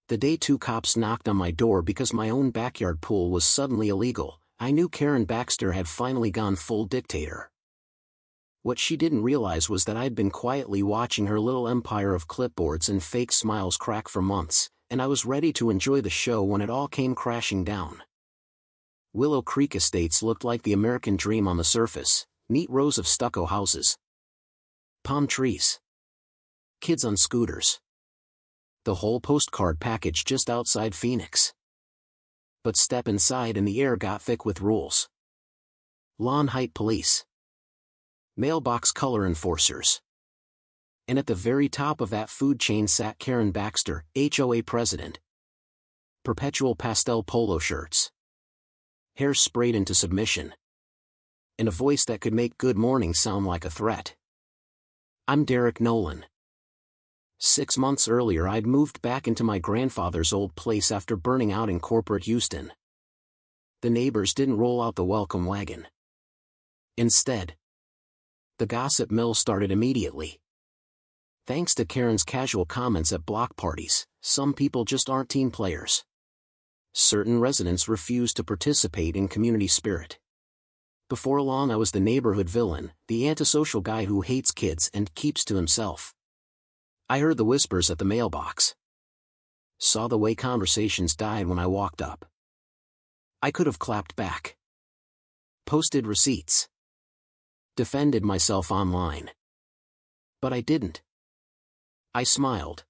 The day 2 cops knocked on my door because my own backyard pool was suddenly illegal, I knew Karen Baxter had finally gone full dictator. What she didn't realize was that I'd been quietly watching her little empire of clipboards and fake smiles crack for months, and I was ready to enjoy the show when it all came crashing down. Willow Creek Estates looked like the American dream on the surface, neat rows of stucco houses, palm trees, kids on scooters. The whole postcard package just outside Phoenix. But step inside and the air got thick with rules. Lawn height police. Mailbox color enforcers. And at the very top of that food chain sat Karen Baxter, HOA president. Perpetual pastel polo shirts. Hair sprayed into submission. And a voice that could make good morning sound like a threat. I'm Derek Nolan. 6 months earlier I'd moved back into my grandfather's old place after burning out in corporate Houston. The neighbors didn't roll out the welcome wagon. Instead, the gossip mill started immediately. Thanks to Karen's casual comments at block parties, some people just aren't team players. Certain residents refuse to participate in community spirit. Before long I was the neighborhood villain, the antisocial guy who hates kids and keeps to himself. I heard the whispers at the mailbox. Saw the way conversations died when I walked up. I could have clapped back. Posted receipts. Defended myself online. But I didn't. I smiled.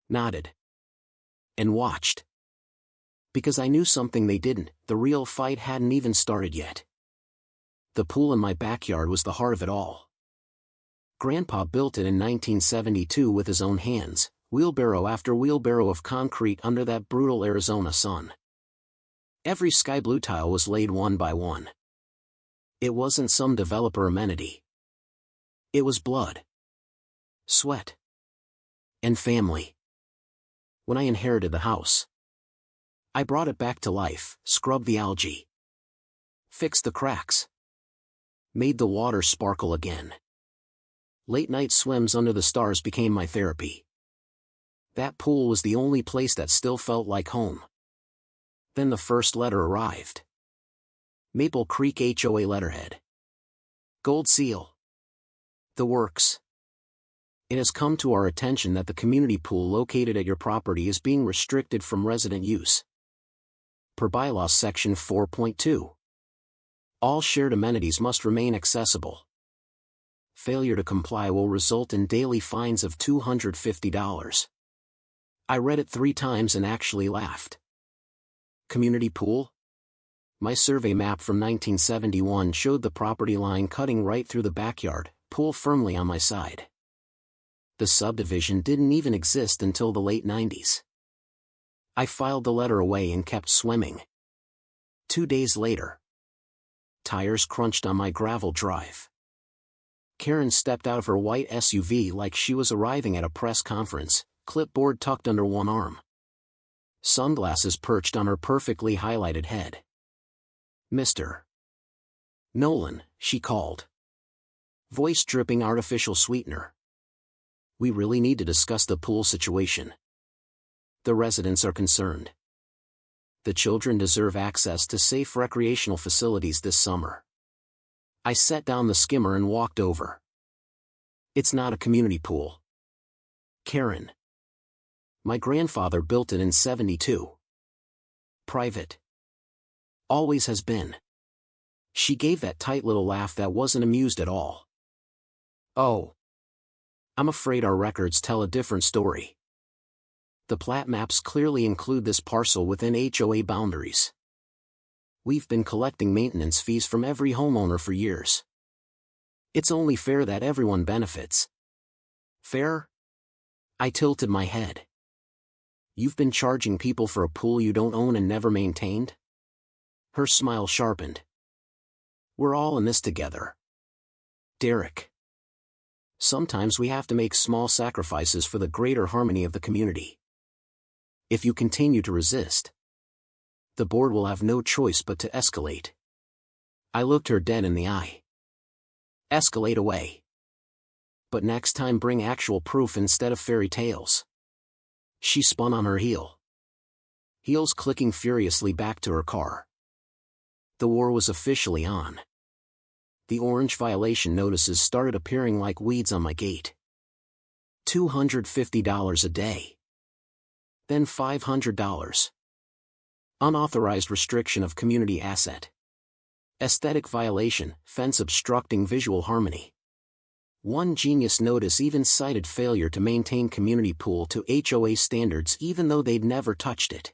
Nodded. And watched. Because I knew something they didn't, the real fight hadn't even started yet. The pool in my backyard was the heart of it all. Grandpa built it in 1972 with his own hands, wheelbarrow after wheelbarrow of concrete under that brutal Arizona sun. Every sky blue tile was laid one by one. It wasn't some developer amenity. It was blood, sweat, and family. When I inherited the house, I brought it back to life, scrubbed the algae, fixed the cracks, made the water sparkle again. Late-night swims under the stars became my therapy. That pool was the only place that still felt like home. Then the first letter arrived. Maple Creek HOA letterhead. Gold seal. The works. It has come to our attention that the community pool located at your property is being restricted from resident use. Per bylaw section 4.2. All shared amenities must remain accessible. Failure to comply will result in daily fines of $250. I read it 3 times and actually laughed. Community pool? My survey map from 1971 showed the property line cutting right through the backyard, pool firmly on my side. The subdivision didn't even exist until the late 90s. I filed the letter away and kept swimming. 2 days later, tires crunched on my gravel drive. Karen stepped out of her white SUV like she was arriving at a press conference, clipboard tucked under one arm. Sunglasses perched on her perfectly highlighted head. Mr. Nolan, she called. Voice dripping artificial sweetener. We really need to discuss the pool situation. The residents are concerned. The children deserve access to safe recreational facilities this summer. I set down the skimmer and walked over. It's not a community pool. Karen. My grandfather built it in '72. Private. Always has been. She gave that tight little laugh that wasn't amused at all. Oh. I'm afraid our records tell a different story. The plat maps clearly include this parcel within HOA boundaries. We've been collecting maintenance fees from every homeowner for years. It's only fair that everyone benefits. Fair? I tilted my head. You've been charging people for a pool you don't own and never maintained? Her smile sharpened. We're all in this together. Derek. Sometimes we have to make small sacrifices for the greater harmony of the community. If you continue to resist, the board will have no choice but to escalate. I looked her dead in the eye. Escalate away. But next time bring actual proof instead of fairy tales. She spun on her heel, heels clicking furiously back to her car. The war was officially on. The orange violation notices started appearing like weeds on my gate. $250 a day. Then $500. Unauthorized restriction of community asset. Aesthetic violation, fence obstructing visual harmony. One genius notice even cited failure to maintain community pool to HOA standards even though they'd never touched it.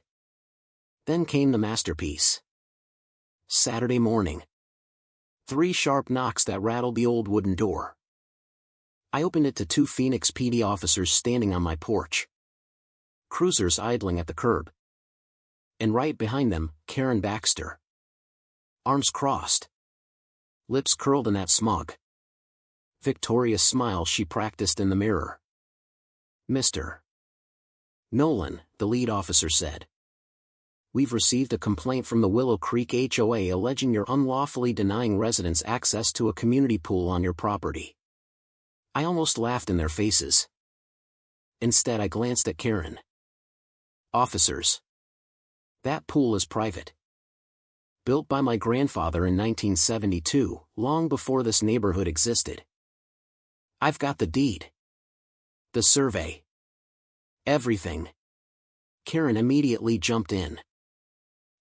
Then came the masterpiece. Saturday morning. 3 sharp knocks that rattled the old wooden door. I opened it to 2 Phoenix PD officers standing on my porch. Cruisers idling at the curb. And right behind them, Karen Baxter. Arms crossed. Lips curled in that smug, victorious smile she practiced in the mirror. Mr. Nolan, the lead officer said. We've received a complaint from the Willow Creek HOA alleging you're unlawfully denying residents access to a community pool on your property. I almost laughed in their faces. Instead, I glanced at Karen. Officers. That pool is private. Built by my grandfather in 1972, long before this neighborhood existed. I've got the deed. The survey. Everything. Karen immediately jumped in.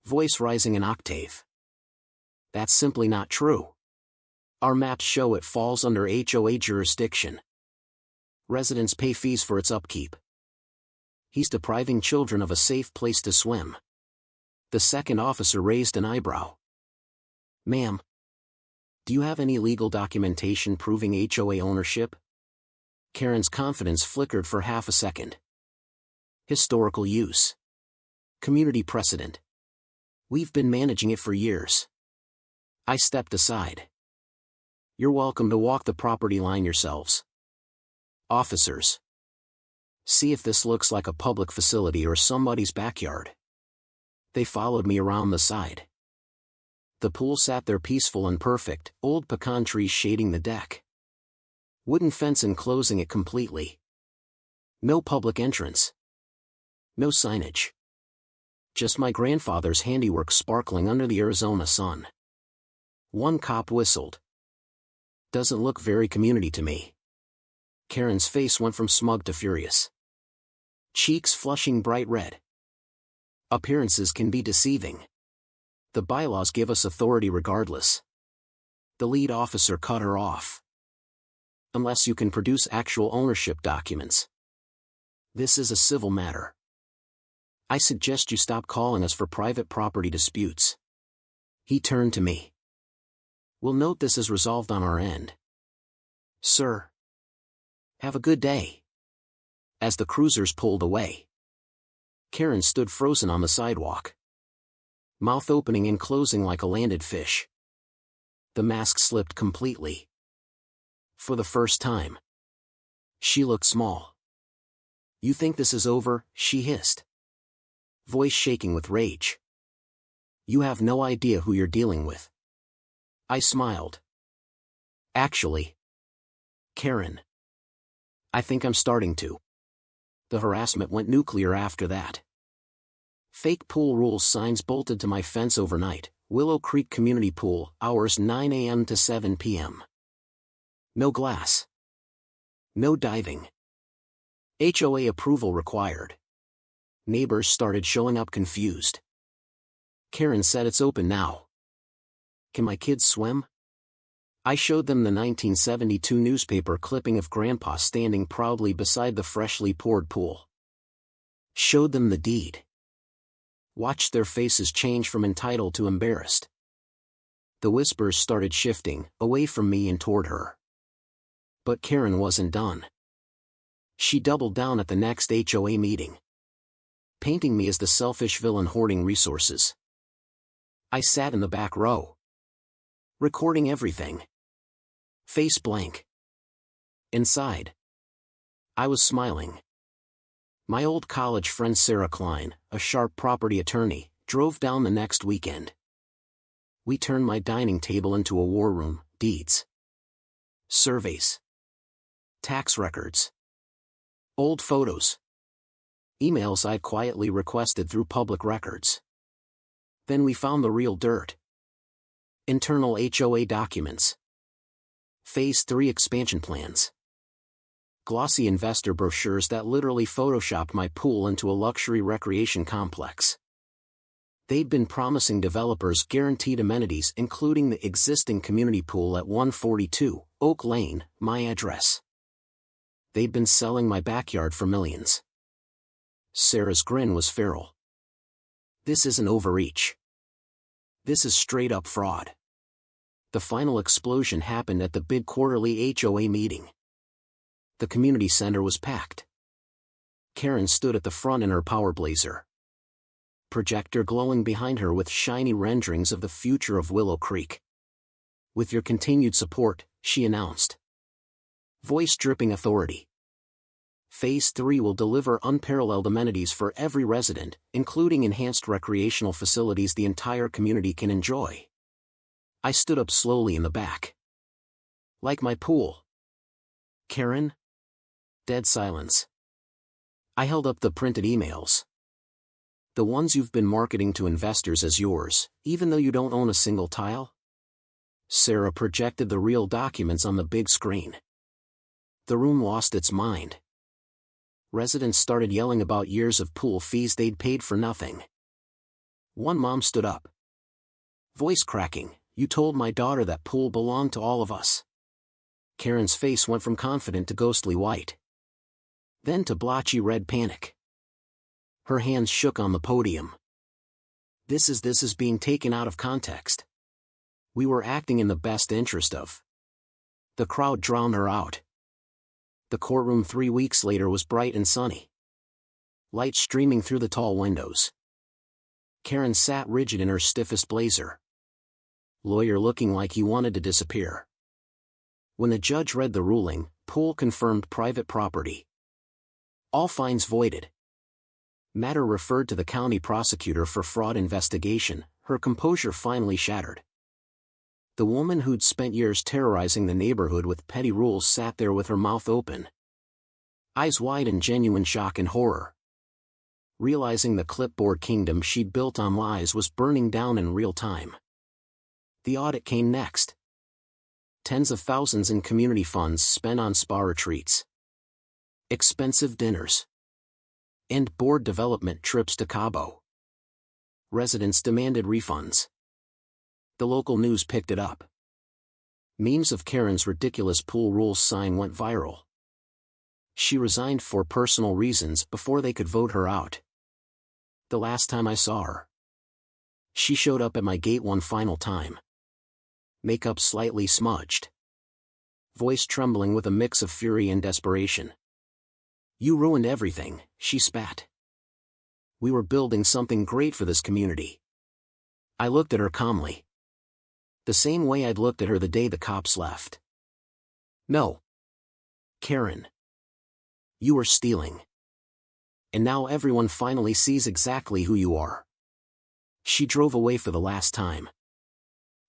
Voice rising an octave. That's simply not true. Our maps show it falls under HOA jurisdiction. Residents pay fees for its upkeep. He's depriving children of a safe place to swim. The second officer raised an eyebrow. Ma'am, do you have any legal documentation proving HOA ownership? Karen's confidence flickered for half a second. Historical use. Community precedent. We've been managing it for years. I stepped aside. You're welcome to walk the property line yourselves. Officers. See if this looks like a public facility or somebody's backyard. They followed me around the side. The pool sat there peaceful and perfect, old pecan trees shading the deck. Wooden fence enclosing it completely. No public entrance. No signage. Just my grandfather's handiwork sparkling under the Arizona sun. One cop whistled. Doesn't look very community to me. Karen's face went from smug to furious. Cheeks flushing bright red. Appearances can be deceiving. The bylaws give us authority regardless. The lead officer cut her off. Unless you can produce actual ownership documents. This is a civil matter. I suggest you stop calling us for private property disputes. He turned to me. We'll note this is resolved on our end. Sir. Have a good day. As the cruisers pulled away, Karen stood frozen on the sidewalk. Mouth opening and closing like a landed fish. The mask slipped completely. For the first time. She looked small. You think this is over? She hissed. Voice shaking with rage. You have no idea who you're dealing with. I smiled. Actually, Karen. I think I'm starting to. The harassment went nuclear after that. Fake pool rules signs bolted to my fence overnight. Willow Creek Community Pool, hours 9 a.m. to 7 p.m. No glass. No diving. HOA approval required. Neighbors started showing up confused. Karen said it's open now. Can my kids swim? I showed them the 1972 newspaper clipping of Grandpa standing proudly beside the freshly poured pool. Showed them the deed. Watched their faces change from entitled to embarrassed. The whispers started shifting, away from me and toward her. But Karen wasn't done. She doubled down at the next HOA meeting. Painting me as the selfish villain hoarding resources. I sat in the back row. Recording everything. Face blank. Inside. I was smiling. My old college friend Sarah Klein, a sharp property attorney, drove down the next weekend. We turned my dining table into a war room, deeds. Surveys. Tax records. Old photos. emails I'd quietly requested through public records. Then we found the real dirt. Internal HOA documents. Phase 3 expansion plans. Glossy investor brochures that literally photoshopped my pool into a luxury recreation complex. They'd been promising developers guaranteed amenities including the existing community pool at 142 Oak Lane, my address. They'd been selling my backyard for millions. Sarah's grin was feral. This isn't overreach. This is straight-up fraud. The final explosion happened at the big quarterly HOA meeting. The community center was packed. Karen stood at the front in her power blazer, projector glowing behind her with shiny renderings of the future of Willow Creek. With your continued support, she announced. Voice dripping authority. Phase 3 will deliver unparalleled amenities for every resident, including enhanced recreational facilities the entire community can enjoy. I stood up slowly in the back. Like my pool. Karen? Dead silence. I held up the printed emails. The ones you've been marketing to investors as yours, even though you don't own a single tile? Sarah projected the real documents on the big screen. The room lost its mind. Residents started yelling about years of pool fees they'd paid for nothing. One mom stood up. Voice cracking, you told my daughter that pool belonged to all of us. Karen's face went from confident to ghostly white. Then to blotchy red panic. Her hands shook on the podium. This is being taken out of context. We were acting in the best interest of. The crowd drowned her out. The courtroom 3 weeks later was bright and sunny. Light streaming through the tall windows. Karen sat rigid in her stiffest blazer. Lawyer looking like he wanted to disappear. When the judge read the ruling, pool confirmed private property. All fines voided. Matter referred to the county prosecutor for fraud investigation, her composure finally shattered. The woman who'd spent years terrorizing the neighborhood with petty rules sat there with her mouth open. Eyes wide in genuine shock and horror. Realizing the clipboard kingdom she'd built on lies was burning down in real time. The audit came next. Tens of thousands in community funds spent on spa retreats, expensive dinners, and board development trips to Cabo. Residents demanded refunds. The local news picked it up. Memes of Karen's ridiculous pool rules sign went viral. She resigned for personal reasons before they could vote her out. The last time I saw her, she showed up at my gate one final time. Makeup slightly smudged. Voice trembling with a mix of fury and desperation. You ruined everything, she spat. We were building something great for this community. I looked at her calmly. The same way I'd looked at her the day the cops left. No. Karen. You were stealing. And now everyone finally sees exactly who you are. She drove away for the last time.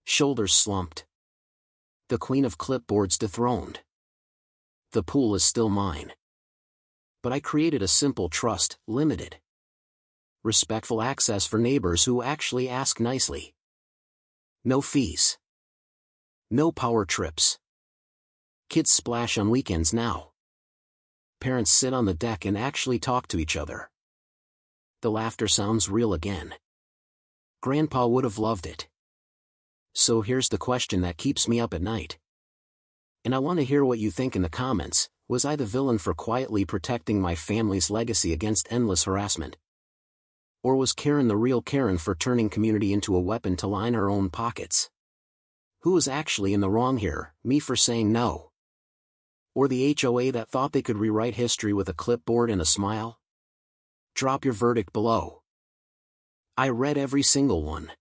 Shoulders slumped. The queen of clipboards dethroned. The pool is still mine. But I created a simple trust, limited. Respectful access for neighbors who actually ask nicely. No fees. No power trips. Kids splash on weekends now. Parents sit on the deck and actually talk to each other. The laughter sounds real again. Grandpa would have loved it. So here's the question that keeps me up at night. And I want to hear what you think in the comments. Was I the villain for quietly protecting my family's legacy against endless harassment? Or was Karen the real Karen for turning community into a weapon to line her own pockets? Who was actually in the wrong here, me for saying no? Or the HOA that thought they could rewrite history with a clipboard and a smile? Drop your verdict below. I read every single one.